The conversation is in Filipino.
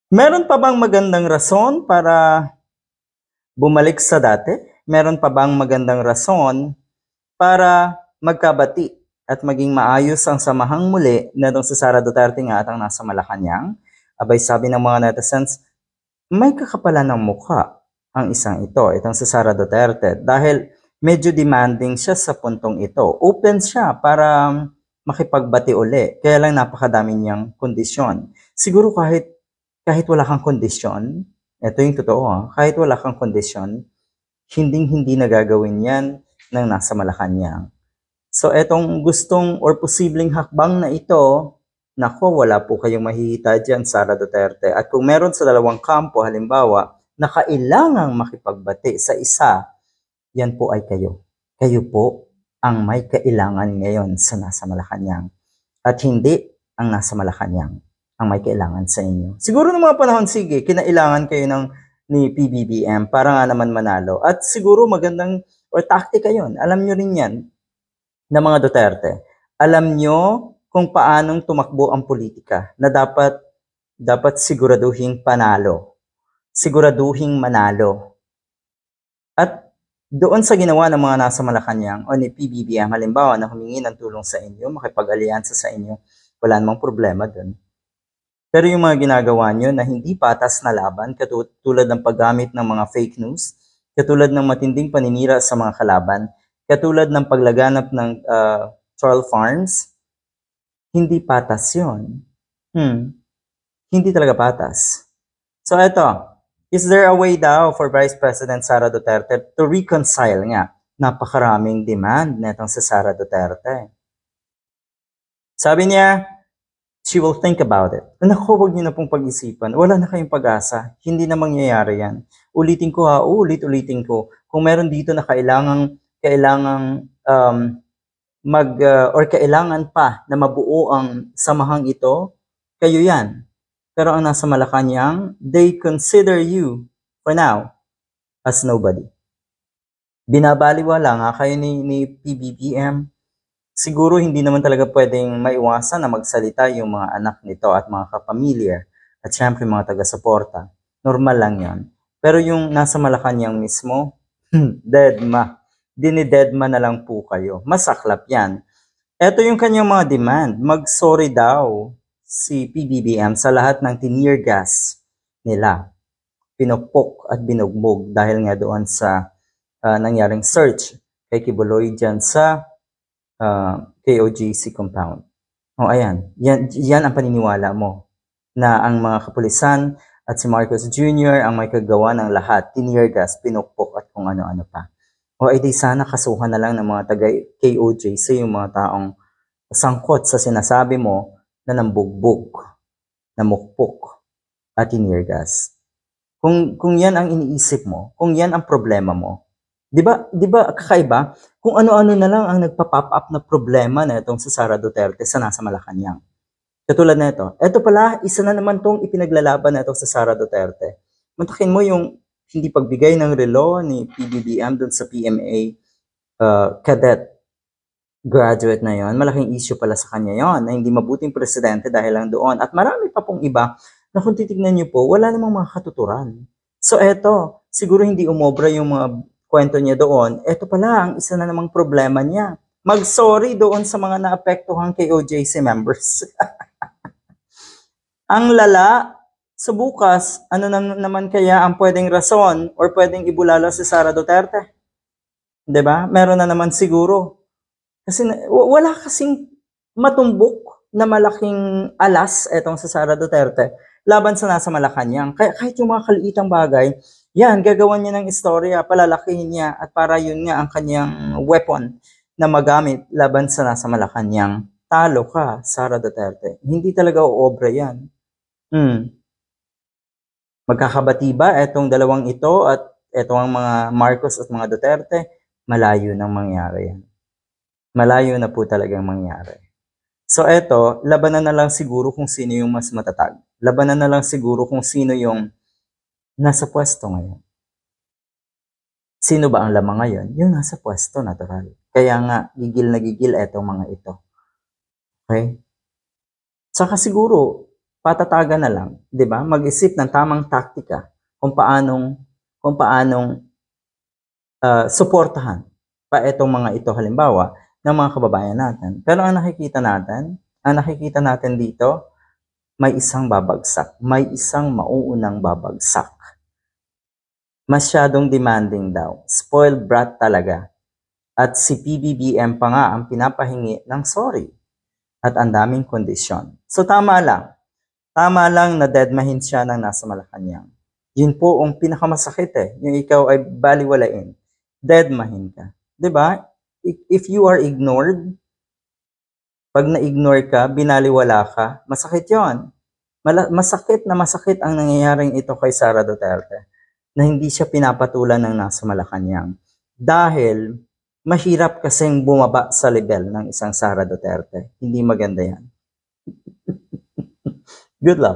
Meron pa bang magandang rason para bumalik sa dati? Meron pa bang magandang rason para magkabati at maging maayos ang samahang muli na si Sara Duterte nga at ang nasa Malacanang? Abay sabi ng mga netizens, may kakapalan ng mukha ang isang ito, itong si Sara Duterte, dahil medyo demanding siya sa puntong ito. Open siya para makipagbati uli, kaya lang napakadami niyang kondisyon. Siguro kahit wala kang kondisyon, ito yung totoo, kahit wala kang kondisyon, hindi nagagawin yan ng nasa Malacanang. So etong gustong or posibleng hakbang na ito, nako, wala po kayong mahihita dyan, Sara Duterte. At kung meron sa dalawang kampo, halimbawa, na kailangang makipagbati sa isa, yan po ay kayo. Kayo po ang may kailangan ngayon sa nasa Malacanang. At hindi ang nasa Malacanang ang may kailangan sa inyo. Siguro ng mga panahon, sige, kinailangan kayo ni PBBM para nga naman manalo. At siguro magandang or taktika yon. Alam nyo rin yan na mga Duterte. Alam nyo kung paanong tumakbo ang politika na dapat siguraduhin panalo. Siguraduhin manalo. At doon sa ginawa ng mga nasa Malacanang o ni PBBM, halimbawa na humingi ng tulong sa inyo, makipag-alyansa sa inyo, wala namang problema doon. Pero yung mga ginagawa nyo na hindi patas na laban, katulad ng paggamit ng mga fake news, katulad ng matinding paninira sa mga kalaban, katulad ng paglaganap ng troll farms, hindi patas yun. Hindi talaga patas. So eto, is there a way daw for Vice President Sara Duterte to reconcile nga napakaraming demand netong si Sara Duterte? Sabi niya, she will think about it. Naku, huwag niyo na pong pag-isipan. Wala na kayong pag-asa. Hindi na mangyayari yan. Ulitin ko ulitin ko. Kung meron dito na kailangang kailangan pa na mabuo ang samahang ito, kayo yan. Pero ang nasa Malacanang, they consider you, for now, as nobody. Binabaliwala nga kayo ni PBBM. Siguro hindi naman talaga pwedeng maiwasan na magsalita yung mga anak nito at mga kapamilya at syempre mga taga-suporta. Normal lang yon. Pero yung nasa Malacanang mismo, deadma. Dinidedma na lang po kayo. Masaklap yan. Ito yung kanyang mga demand. Mag-sorry daw si PBBM sa lahat ng tear gas nila. Pinukpok at binugbog dahil nga doon sa nangyaring search kay Kibuloy dyan sa KOJC compound. O ayan, yan ang paniniwala mo na ang mga kapulisan at si Marcos Jr. ang may kagawa ng lahat, tear gas, pinukpok at kung ano-ano pa. O edi sana kasuhan na lang ng mga taga KOJC yung mga taong sangkot sa sinasabi mo na nambugbog, namukpok at tear gas. Kung yan ang iniisip mo, kung yan ang problema mo, Di ba kakaiba? Kung ano-ano na lang ang nagpa-pop up na problema na itong si Sara Duterte sa nasa Malacanang. Katulad na ito. Ito pala, isa na naman tong ipinaglalaban na itong si Sara Duterte. Mantakin mo yung hindi pagbigay ng relo ni PBBM dun sa PMA cadet graduate na yon. Malaking issue pala sa kanya yon na hindi mabuting presidente dahil lang doon. At marami pa pong iba na kung titignan niyo po, wala namang mga katuturan. So eto, siguro hindi umobra yung mga kwento niya doon, eto pala ang isa na namang problema niya. Mag-sorry doon sa mga naapektuhang KOJC members. Ang lala, sa bukas, ano naman kaya ang pwedeng rason or pwedeng ibulala si Sara Duterte? 'Di ba? Meron na naman siguro. Kasi wala kasing matumbok na malaking alas etong si Sara Duterte laban sa nasa Malacanang. Kahit yung mga kaliitang bagay, yan, gagawan niya ng istorya, palalakihin niya at para yun nga ang kanyang weapon na magamit laban sa nasa Malacanang. Talo ka, Sara Duterte. Hindi talaga uobra yan. Magkakabati ba etong dalawang ito at etong mga Marcos at mga Duterte? Malayo nang mangyari yan. Malayo na po talagang mangyari. So eto, labanan na lang siguro kung sino yung mas matatag. Labanan na lang siguro kung sino yung nasa pwesto ngayon. Sino ba ang lamang ngayon? Yung nasa pwesto, natural. Kaya nga, gigil na gigil etong mga ito. Okay? Saka siguro, patatagan na lang, 'di ba? Mag-isip ng tamang taktika kung paanong suportahan pa itong mga ito halimbawa ng mga kababayan natin. Pero ang nakikita natin dito, may isang babagsak, may isang mauunang babagsak. Masyadong demanding daw, spoiled brat talaga. At si PBBM pa nga ang pinapahingi ng sorry at ang daming kondisyon. So tama lang na deadmahin siya ng nasa Malacanang. Yun po ang pinakamasakit yung ikaw ay baliwalain. Deadmahin ka. 'Di ba? If you are ignored, pag na-ignore ka, binaliwala ka, masakit yon. Masakit ang nangyayaring ito kay Sara Duterte na hindi siya pinapatulan ng nasa Malacanang. Dahil mahirap kasing bumaba sa level ng isang Sara Duterte. Hindi maganda yan. Good luck.